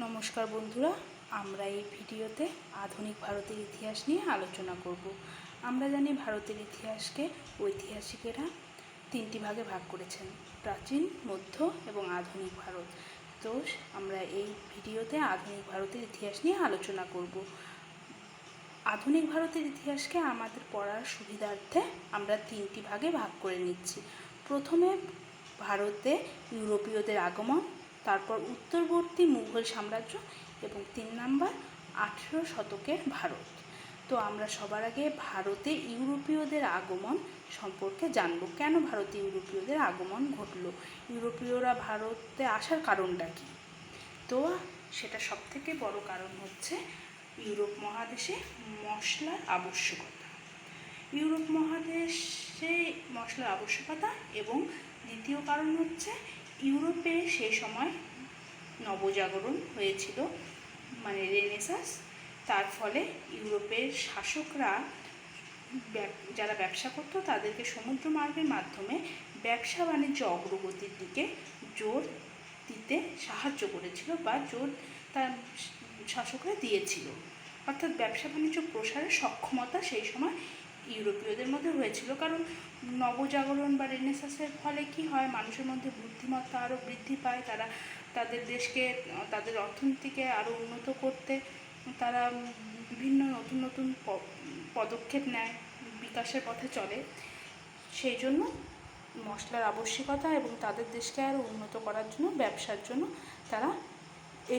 নমস্কার বন্ধুরা, আমরা এই ভিডিওতে আধুনিক ভারতের ইতিহাস নিয়ে আলোচনা করব। আমরা জানি ভারতের ইতিহাসকে ঐতিহাসিকেরা তিনটি ভাগে ভাগ করেছেন: প্রাচীন, মধ্য এবং আধুনিক ভারত। তো আমরা এই ভিডিওতে আধুনিক ভারতের ইতিহাস নিয়ে আলোচনা করব। আধুনিক ভারতের ইতিহাসকে আমাদের পড়ার সুবিধার্থে আমরা তিনটি ভাগে ভাগ করে নিচ্ছি। প্রথমে ভারতে ইউরোপীয়দের আগমন, তারপর উত্তরবর্তী মুঘল সাম্রাজ্য এবং 3 নম্বর 18 শতকের ভারত। তো আমরা সবার আগে ভারতে ইউরোপীয়দের আগমন সম্পর্কে জানব। কেন ভারতে ইউরোপীয়দের আগমন ঘটল, ইউরোপীয়রা ভারতে আসার কারণটা কী? তো সেটা সবথেকে বড় কারণ হচ্ছে ইউরোপ মহাদেশে মশলার আবশ্যকতা। ইউরোপ মহাদেশে মশলার আবশ্যকতা এবং দ্বিতীয় কারণ হচ্ছে ইউরোপে সেই সময় নবজাগরণ হয়েছিল, মানে রেনেসাঁস। তার ফলে ইউরোপের শাসকরা যারা ব্যবসা করতো তাদেরকে সমুদ্র মার্গের মাধ্যমে ব্যবসা বাণিজ্য অগ্রগতির দিকে জোর দিতে সাহায্য করেছিল বা জোর তার শাসকরা দিয়েছিল। অর্থাৎ ব্যবসা বাণিজ্য প্রসারের সক্ষমতা সেই সময় ইউরোপীয়দের মধ্যে হয়েছিল। কারণ নবজাগরণ বা রেনেসাঁসের ফলে কি হয়, মানুষের মধ্যে বুদ্ধিমত্তা আরও বৃদ্ধি পায়। তারা তাদের দেশকে, তাদের অর্থনীতিকে আরও উন্নত করতে তারা বিভিন্ন নতুন নতুন পদক্ষেপ নেয়, বিকাশের পথে চলে। সেই জন্য মশলার আবশ্যকতা এবং তাদের দেশকে আরও উন্নত করার জন্য, ব্যবসার জন্য তারা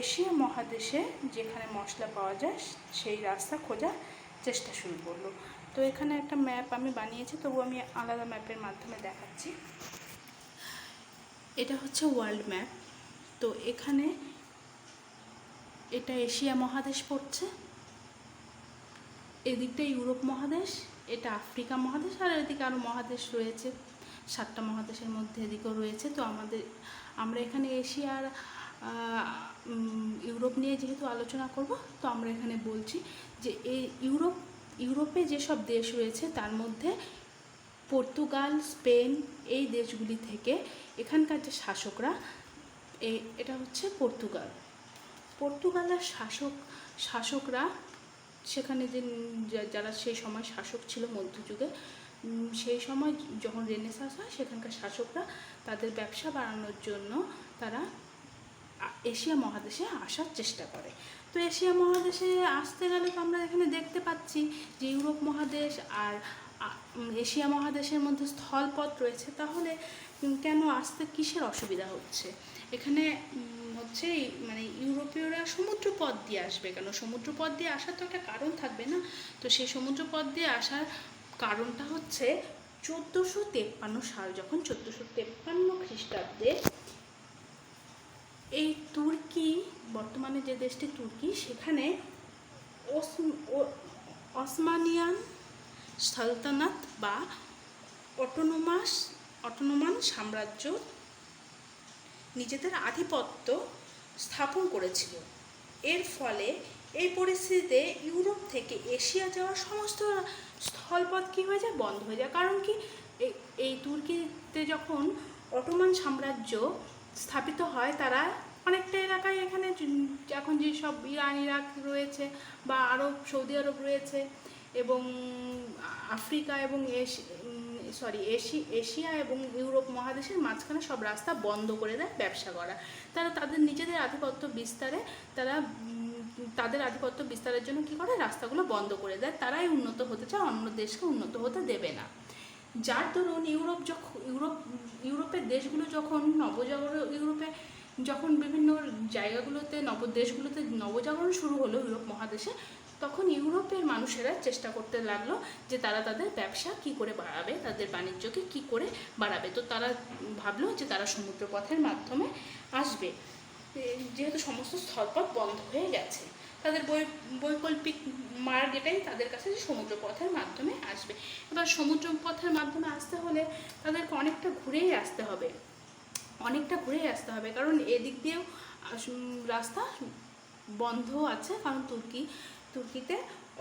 এশিয়া মহাদেশে যেখানে মশলা পাওয়া যায় সেই রাস্তা খোঁজার চেষ্টা শুরু করলো। তো এখানে একটা ম্যাপ আমি বানিয়েছি, তবু আমি আলাদা ম্যাপের মাধ্যমে দেখাচ্ছি। এটা হচ্ছে ওয়ার্ল্ড ম্যাপ। তো এখানে এটা এশিয়া মহাদেশ পড়ছে, এদিকটা ইউরোপ মহাদেশ, এটা আফ্রিকা মহাদেশ, আর এদিকে আরও মহাদেশ রয়েছে, 7টা মহাদেশের মধ্যে এদিকেও রয়েছে। তো আমরা এখানে এশিয়ার ইউরোপ নিয়ে যেহেতু আলোচনা করব, তো আমরা এখানে বলছি যে এই ইউরোপে যেসব দেশ রয়েছে তার মধ্যে পর্তুগাল, স্পেন, এই দেশগুলি থেকে এখানকার যে শাসকরা, এটা হচ্ছে পর্তুগালের শাসকরা সেখানে যারা সেই সময় শাসক ছিল মধ্যযুগে, সেই সময় যখন রেনেসাঁস হয় সেখানকার শাসকরা তাদের ব্যবসা বাড়ানোর জন্য তারা এশিয়া মহাদেশে আসার চেষ্টা করে। তো এশিয়া মহাদেশে আসতে গেলে তো আমরা এখানে দেখতে পাচ্ছি যে ইউরোপ মহাদেশ আর এশিয়া মহাদেশের মধ্যে স্থলপথ রয়েছে। তাহলে কেন আসতে কিসের অসুবিধা হচ্ছে? এখানে হচ্ছে মানে ইউরোপীয়রা সমুদ্র পথ দিয়ে আসবে কেন? সমুদ্র পথ দিয়ে আসার তো একটা কারণ থাকবে না? তো সেই সমুদ্র পথ দিয়ে আসার কারণটা হচ্ছে 1453 সাল, যখন 1453 খ্রিস্টাব্দে এই তুর্কি, বর্তমানে যে দেশটি তুর্কি, সেখানে অসমানিয়ান সালতানাত বা অটোনোমান সাম্রাজ্য নিজেদের আধিপত্য স্থাপন করেছিল। এর ফলে এই পরিস্থিতিতে ইউরোপ থেকে এশিয়া যাওয়ার সমস্ত স্থলপথ কী হয়ে যায়? বন্ধ হয়ে যায়। কারণ কি, এই তুর্কিতে যখন অটোমান সাম্রাজ্য স্থাপিত হয়, তারা অনেকটা এলাকায়, এখানে এখন যেসব ইরান, ইরাক রয়েছে বা আরব, সৌদি আরব রয়েছে এবং আফ্রিকা এবং এশিয়া এবং ইউরোপ মহাদেশের মাঝখানে সব রাস্তা বন্ধ করে দেয় ব্যবসা করা। তারা তাদের নিজেদের আধিপত্য বিস্তারের জন্য কী করে? রাস্তাগুলো বন্ধ করে দেয়। তারাই উন্নত হতে চায়, অন্য দেশকে উন্নত হতে দেবে না। যার দরুন ইউরোপের দেশগুলো যখন ইউরোপে যখন বিভিন্ন জায়গাগুলোতে দেশগুলোতে নবজাগরণ শুরু হলো ইউরোপ মহাদেশে, তখন ইউরোপের মানুষেরা চেষ্টা করতে লাগলো যে তারা তাদের ব্যবসা কী করে বাড়াবে, তাদের বাণিজ্যকে কী করে বাড়াবে। তো তারা ভাবলো যে তারা সমুদ্রপথের মাধ্যমে আসবে, যেহেতু সমস্ত স্থলপথ বন্ধ হয়ে গেছে। তাদের বৈকল্পিক মার্গ এটাই তাদের কাছে, যে সমুদ্রপথের মাধ্যমে আসবে। এবার সমুদ্রপথের মাধ্যমে আসতে হলে তাদেরকে অনেকটা ঘুরেই আসতে হবে, কারণ এদিক দিয়েও রাস্তা বন্ধ আছে, কারণ তুর্কিতে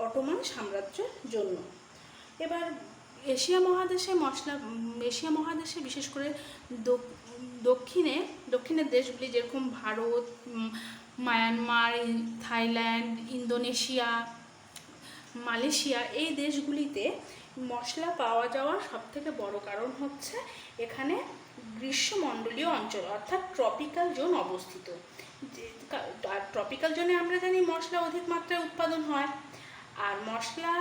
অটোমান সাম্রাজ্যের জন্য। এবার এশিয়া মহাদেশে বিশেষ করে দক্ষিণের দেশগুলি যেরকম Bharat, Myanmar, Thailand, Indonesia, Malaysia, এই দেশগুলিতে মশলা পাওয়া যাওয়ার সবথেকে বড় কারণ হচ্ছে এখানে গ্রীষ্মমণ্ডলীয় অঞ্চল অর্থাৎ ট্রপিক্যাল জোন অবস্থিত। আর ট্রপিক্যাল জোনে আমরা জানি মশলা অধিক মাত্রায় উৎপাদন হয়। আর মশলা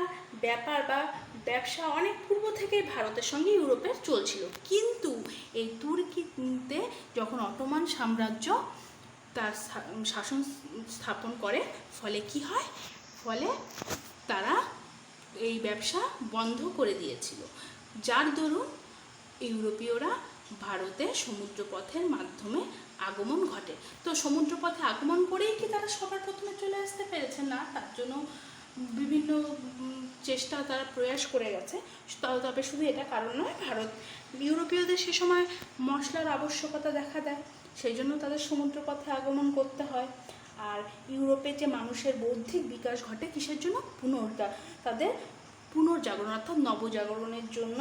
ব্যাপার বা ব্যবসা অনেক পূর্ব থেকেই ভারতের সঙ্গে ইউরোপের চলছিল, কিন্তু এই তুর্কিতে যখন অটোমান সাম্রাজ্য তার শাসন স্থাপন করে, ফলে কি হয়, ফলে তারা এই ব্যবসা বন্ধ করে দিয়েছিল, যার দরুন ইউরোপীয়রা ভারতে সমুদ্রপথের মাধ্যমে আগমন ঘটে। তো সমুদ্রপথে আগমন করেই কি তারা সবার প্রথমে চলে আসতে পেরেছে? না, তার জন্য বিভিন্ন চেষ্টা তারা প্রয়াস করে গেছে। তবে শুধু এটা কারণ নয়, ইউরোপীয়দের সে সময় মশলার আবশ্যকতা দেখা দেয়, সেই জন্য তাদের সমুদ্রপথে আগমন করতে হয়। আর ইউরোপে যে মানুষের বৌদ্ধিক বিকাশ ঘটে কিসের জন্য? তাদের পুনর্জাগরণ অর্থাৎ নবজাগরণের জন্য।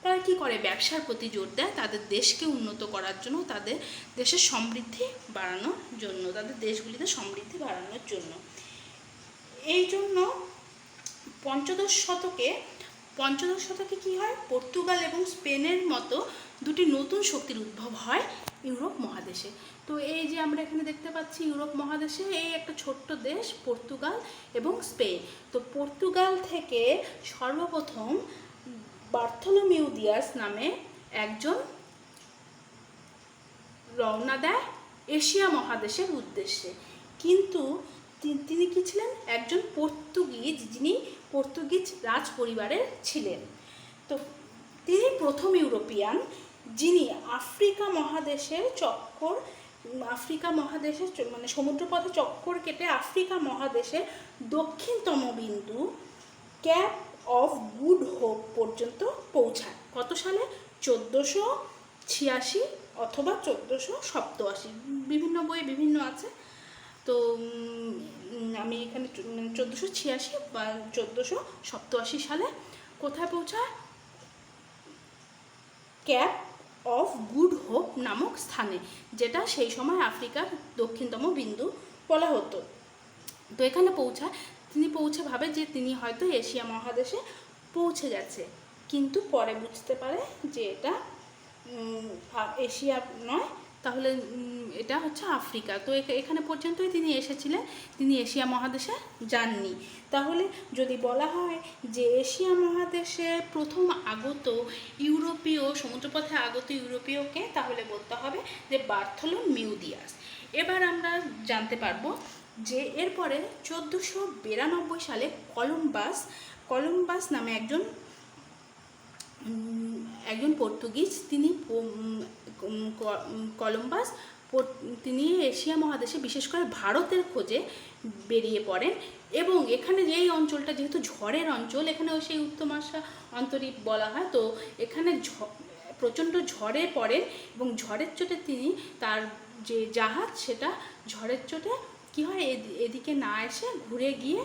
তারা কি করে? ব্যবসার প্রতি জোর দেয়, তাদের দেশকে উন্নত করার জন্য, তাদের দেশের সমৃদ্ধি বাড়ানোর জন্য, তাদের দেশগুলিতে সমৃদ্ধি বাড়ানোর জন্য। এই জন্য পঞ্চদশ শতকে কি হয়? পর্তুগাল এবং স্পেনের মতো দুটি নতুন শক্তির উদ্ভব হয় ইউরোপ মহাদেশে। তো এই যে আমরা এখানে দেখতে পাচ্ছি ইউরোপ মহাদেশে এই একটা ছোট্ট দেশ পর্তুগাল এবং স্পেন। তো পর্তুগাল থেকে সর্বপ্রথম বার্থোলোমিউ দিয়াস নামে একজন রওনা দেয় এশিয়া মহাদেশের উদ্দেশ্যে। কিন্তু তিনি কি ছিলেন? একজন পর্তুগিজ, যিনি পর্তুগিজ রাজ পরিবারের ছিলেন। তো তিনি প্রথম ইউরোপিয়ান যিনি আফ্রিকা মহাদেশের মানে সমুদ্রপথে চক্কর কেটে আফ্রিকা মহাদেশের দক্ষিণতম বিন্দু ক্যাপ অফ গুড হোপ পর্যন্ত পৌঁছায়। কত সালে? 1486 অথবা 1487, বিভিন্ন বই বিভিন্ন আছে। তো আমি এখানে 1486 বা 1487 সালে কোথায় পৌঁছায়? ক্যাপ অফ গুড হোপ নামক স্থানে, যেটা সেই সময় আফ্রিকার দক্ষিণতম বিন্দু বলা হতো। তো এখানে তিনি ভাবে যে তিনি হয়তো এশিয়া মহাদেশে পৌঁছে গেছে, কিন্তু পরে বুঝতে পারে যে এটা এশিয়া নয়, তাহলে এটা হচ্ছে আফ্রিকা। তো এখানে পর্যন্তই তিনি এসেছিলেন, তিনি এশিয়া মহাদেশে যাননি। তাহলে যদি বলা হয় যে এশিয়া মহাদেশে প্রথম আগত ইউরোপীয়, সমুদ্রপথে আগত ইউরোপীয়কে, তাহলে বলতে হবে যে বার্থোলোমিউ দিয়াস। এবার আমরা জানতে পারবো যে এরপরে 1492 সালে কলম্বাস নামে একজন পর্তুগিজ, তিনি এশিয়া মহাদেশে বিশেষ করে ভারতের খোঁজে বেরিয়ে পড়েন। এবং এখানে এই অঞ্চলটা যেহেতু ঝড়ের অঞ্চল, এখানে সেই উত্তমাশা অন্তরীপ বলা হয়, তো এখানে প্রচণ্ড ঝড়ে পড়েন এবং ঝড়ের চোটে তিনি তার যে জাহাজ, সেটা ঝড়ের চোটে কি হয়, এদিকে না এসে ঘুরে গিয়ে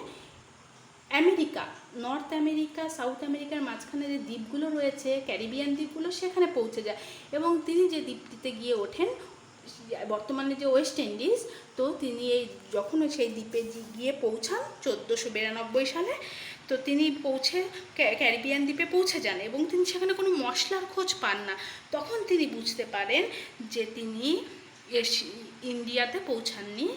নর্থ আমেরিকা, সাউথ আমেরিকার মাঝখানে যে দ্বীপগুলো রয়েছে, ক্যারিবিয়ান দ্বীপগুলো, সেখানে পৌঁছে যায়। এবং তিনি যে দ্বীপটিতে গিয়ে ওঠেন, বর্তমানে যে ওয়েস্ট ইন্ডিজ, তো তিনি যখন সেই দ্বীপে গিয়ে পৌঁছান 1492 সালে, তো তিনি ক্যারিবিয়ান দ্বীপে পৌঁছে যান এবং তিনি সেখানে কোনো মশলার খোঁজ পান না। তখন তিনি বুঝতে পারেন যে তিনি ইন্ডিয়াতে পৌঁছাননি,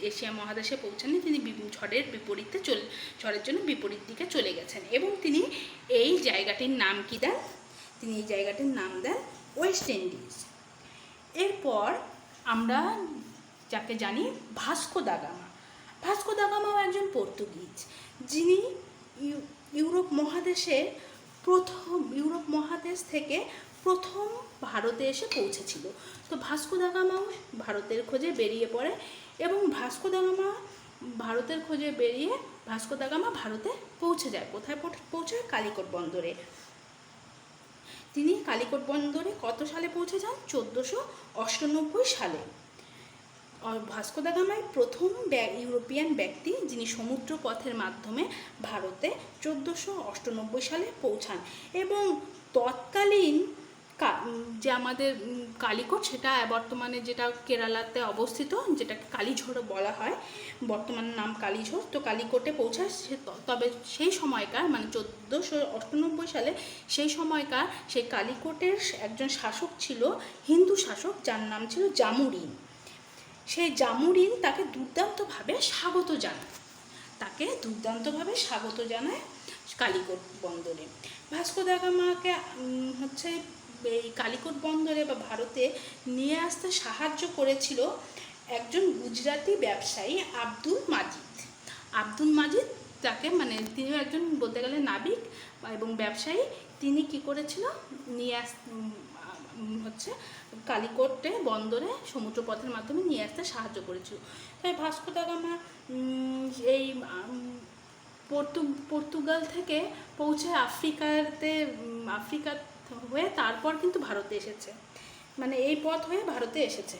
এশিয়া মহাদেশে পৌঁছাননি, তিনি ঝড়ের জন্য বিপরীত দিকে চলে গেছেন। এবং তিনি এই জায়গাটির নাম কি দেন? তিনি এই জায়গাটির নাম দেন ওয়েস্ট ইন্ডিজ। এরপর আমরা যাকে জানি ভাস্কো দা গামাও একজন পর্তুগিজ, যিনি ইউরোপ মহাদেশ থেকে প্রথম ভারতে এসে পৌঁছেছিল। তো ভাস্কো দা গামাও ভারতের খোঁজে বেরিয়ে পড়ে এবং ভাস্কো দা গামা ভারতে পৌঁছে যায়। কোথায় পৌঁছায়? কালিকট বন্দরে। তিনি কালিকট বন্দরে কত সালে পৌঁছে যান? 1498 সালে। ভাস্কো দা গামাই প্রথম ইউরোপিয়ান ব্যক্তি যিনি সমুদ্র পথের মাধ্যমে ভারতে 1498 সালে পৌঁছান। এবং তৎকালীন যে আমাদের কালিকট, সেটা বর্তমানে যেটা কেরালাতে অবস্থিত, যেটাকে কালিঝড় বলা হয়, বর্তমান নাম কালিঝড়। তো কালিকটে পৌঁছায় তবে সেই সময়কার মানে 1498 সালে সেই সময়কার সেই কালিকটের একজন শাসক ছিল, হিন্দু শাসক, যার নাম ছিল জামুরিন। সেই জামুরিন তাকে দুর্দান্তভাবে স্বাগত জানায় কালিকট বন্দরে। ভাস্কো দা গামাকে হচ্ছে এই কালিকট বন্দরে বা ভারতে নিয়ে আসতে সাহায্য করেছিল একজন গুজরাটি ব্যবসায়ী আব্দুল মাজিদ তাকে, মানে তিনিও একজন বলতে গেলে নাবিক এবং ব্যবসায়ী। তিনি কি করেছিল, নিয়ে হচ্ছে কালিকটে বন্দরে সমুদ্রপথের মাধ্যমে নিয়ে আসতে সাহায্য করেছিল। তাই ভাস্কো দা গামা এই পর্তুগাল থেকে পৌঁছে আফ্রিকা হয়ে তারপর কিন্তু ভারতে এসেছে, মানে এই পথ হয়ে ভারতে এসেছে।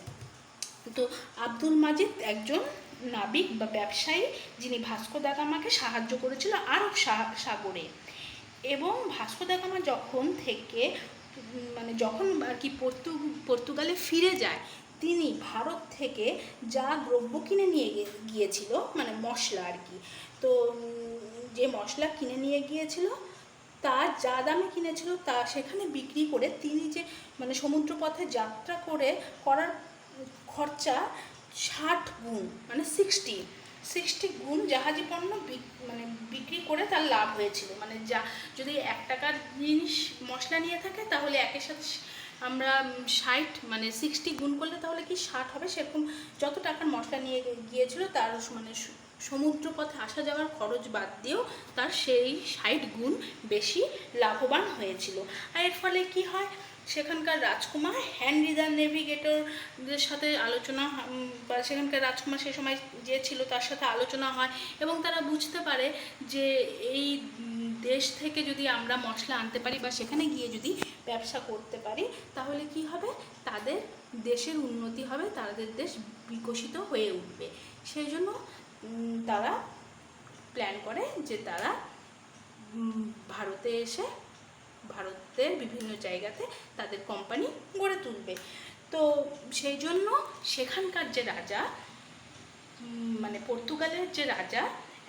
তো আব্দুল মাজিদ একজন নাবিক বা ব্যবসায়ী, যিনি ভাস্কো দা গামাকে সাহায্য করেছিল আরব সাগরে। এবং ভাস্কো দা গামা যখন আর কি পর্তুগালে ফিরে যায়, তিনি ভারত থেকে যা দ্রব্য কিনে নিয়ে গিয়েছিল, মানে মশলা আর কি, তো যে মশলা কিনে নিয়ে গিয়েছিল তা যা দামে কিনেছিল তা সেখানে বিক্রি করে তিনি যে মানে সমুদ্রপথে যাত্রা করার খরচা 60 গুণ, মানে 60 গুণ জাহাজি পণ্য মানে বিক্রি করে তার লাভ হয়েছিল। মানে যা যদি 1 টাকার জিনিস মশলা নিয়ে থাকে, তাহলে একের সাথে আমরা 60 মানে 60 গুণ করলে তাহলে কি 60 হবে, সেরকম যত টাকার মশলা নিয়ে গিয়েছিল তার মানে সমুদ্রপথে আসা যাওয়ার খরচ বাদ দিয়েও তার সেই 60 গুণ বেশি লাভবান হয়েছিল। আর এর ফলে কি হয়, সেখানকার রাজকুমার হেনরি দ্য নেভিগেটরদের সাথে আলোচনা, বা সেখানকার রাজকুমার সে সময় যে ছিল তার সাথে আলোচনা হয়, এবং তারা বুঝতে পারে যে এই দেশ থেকে যদি আমরা মশলা আনতে পারি বা সেখানে গিয়ে যদি ব্যবসা করতে পারি, তাহলে কি হবে, তাদের দেশের উন্নতি হবে, তাদের দেশ বিকশিত হয়ে উঠবে। সেই জন্য তারা প্ল্যান করে যে তারা ভারতে এসে ভারতের বিভিন্ন জায়গাতে তাদের কোম্পানি গড়ে তুলবে। তো সেই জন্য সেখানকার যে রাজা, মানে পর্তুগালের যে রাজা,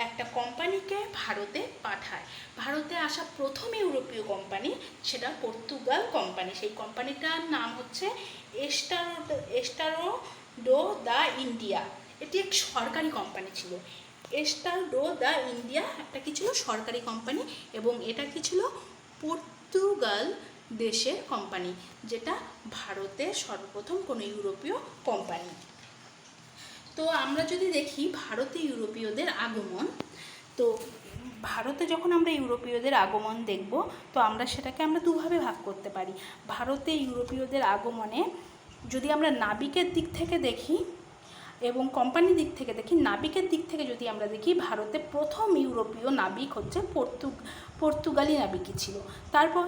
একটা কোম্পানিকে ভারতে পাঠায়। ভারতে আসা প্রথম ইউরোপীয় কোম্পানি সেটা পর্তুগাল কোম্পানি। সেই কোম্পানিটার নাম হচ্ছে এস্টারো ডো দা ইন্ডিয়া। এটি এক সরকারি কোম্পানি ছিল। এস্টারো দা ইন্ডিয়া একটা কি ছিল, সরকারি কোম্পানি, এবং এটা কি ছিল, পর্তুগাল দেশের কোম্পানি, যেটা ভারতে সর্বপ্রথম কোনো ইউরোপীয় কোম্পানি। তো আমরা যদি দেখি ভারতে ইউরোপীয়দের আগমন, তো ভারতে যখন আমরা ইউরোপীয়দের আগমন দেখব, তো আমরা সেটাকে দুভাবে ভাগ করতে পারি। ভারতে ইউরোপীয়দের আগমনে যদি আমরা নাবিকের দিক থেকে দেখি এবং কোম্পানির দিক থেকে দেখি, নাবিকের দিক থেকে যদি আমরা দেখি, ভারতে প্রথম ইউরোপীয় নাবিক হচ্ছে পর্তুগালি নাবিকই ছিল। তারপর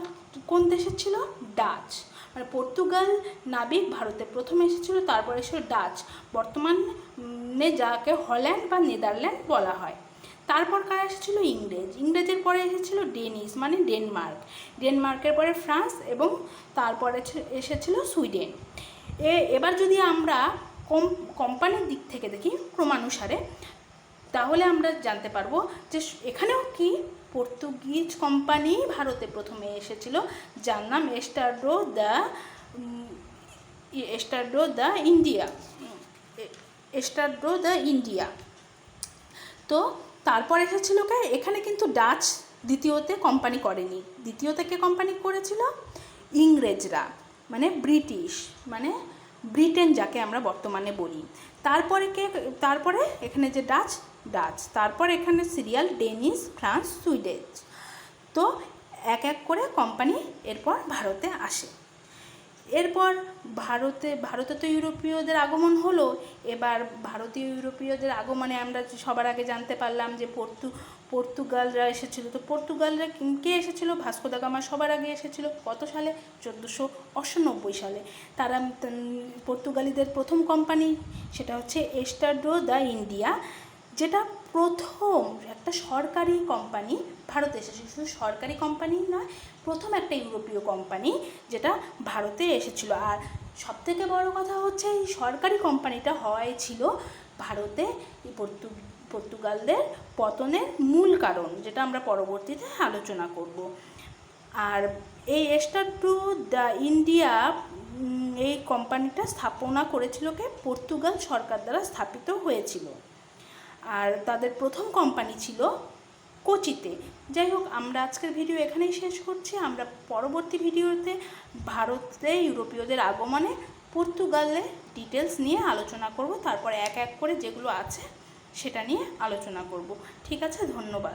কোন দেশের ছিল, ডাচ। মানে পর্তুগাল নাবিক ভারতে প্রথমে এসেছিল, তারপর এসেছিল ডাচ, বর্তমানে যাকে হল্যান্ড বা নেদারল্যান্ড বলা হয়। তারপর কারা এসেছিল, ইংরেজের পরে এসেছিল ডেনিশ, মানে ডেনমার্কের পরে ফ্রান্স, এবং তারপরে এসেছিল সুইডেন। এবার যদি আমরা কোম্পানির দিক থেকে দেখি ক্রমানুসারে, তাহলে আমরা জানতে পারবো যে এখানেও কি পর্তুগিজ কোম্পানি ভারতে প্রথমে এসেছিল, যার নাম এস্টাডো দ্য ইন্ডিয়া। তো তারপর এসেছিল এখানে কিন্তু ডাচ দ্বিতীয়তে কোম্পানি করেনি। দ্বিতীয়তে কে কোম্পানি করেছিল, ইংরেজরা, মানে ব্রিটেন যাকে আমরা বর্তমানে বলি। তারপরে এখানে যে ডাচ, তারপর এখানে সিরিয়াল ডেনিশ, ফ্রান্স, সুইডেন। তো এক এক করে কোম্পানি এরপর ভারতে আসে। এরপর ভারতে তো ইউরোপীয়দের আগমন হলো। এবার ভারতীয় ইউরোপীয়দের আগমনে আমরা সবার আগে জানতে পারলাম যে পর্তুগালরা এসেছিল। তো পর্তুগালরা কে এসেছিল, ভাস্কো দা গামা সবার আগে এসেছিল। কত সালে, 1498 সালে। তারা পর্তুগালিদের প্রথম কোম্পানি সেটা হচ্ছে এস্টাডো দা ইন্ডিয়া, যেটা প্রথম একটা সরকারি কোম্পানি ভারতে এসেছে। শুধু সরকারি কোম্পানি নয়, প্রথম একটা ইউরোপীয় কোম্পানি যেটা ভারতে এসেছিলো। আর সবথেকে বড় কথা হচ্ছে এই সরকারি কোম্পানিটা হওয়াই ছিল ভারতে পর্তুগালদের পতনের মূল কারণ, যেটা আমরা পরবর্তীতে আলোচনা করব। আর এই স্টার্ট টু দ্য ইন্ডিয়া এই কোম্পানিটা স্থাপনা করেছিল কে? পর্তুগাল সরকার দ্বারা স্থাপিত হয়েছিল। আর তাদের প্রথম কোম্পানি ছিল কোচিতে। যাই হোক, আমরা আজকের ভিডিও এখানেই শেষ করছি। আমরা পরবর্তী ভিডিওতে ভারতে ইউরোপীয়দের আগমনে পর্তুগালের ডিটেলস নিয়ে আলোচনা করব। তারপর এক এক করে যেগুলো আছে সেটা নিয়ে আলোচনা করব। ঠিক আছে, ধন্যবাদ।